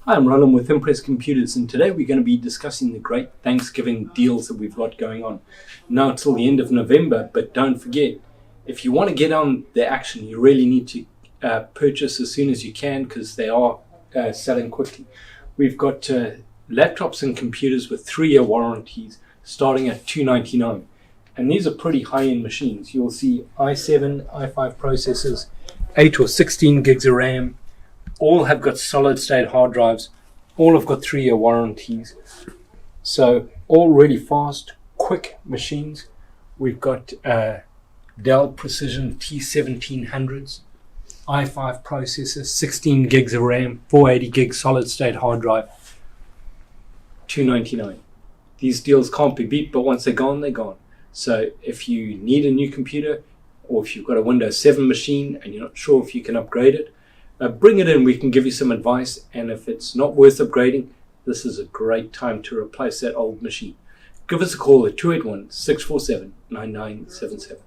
Hi, I'm Roland with Impress Computers, and today we're going to be discussing the great Thanksgiving deals that we've got going on. Now till the end of November, but don't forget, if you want to get on the action, you really need to purchase as soon as you can because they are selling quickly. We've got laptops and computers with 3-year warranties starting at $299, and these are pretty high-end machines. You'll see i7, i5 processors, 8 or 16 gigs of RAM. All have got solid state hard drives. All have got 3-year warranties. So all really fast, quick machines. We've got Dell Precision T1700s, i5 processor, 16 gigs of RAM, 480 gig solid state hard drive, $299. These deals can't be beat, but once they're gone, they're gone. So if you need a new computer, or if you've got a Windows 7 machine and you're not sure if you can upgrade it, bring it in, we can give you some advice, and if it's not worth upgrading, this is a great time to replace that old machine. Give us a call at 281-647-9977.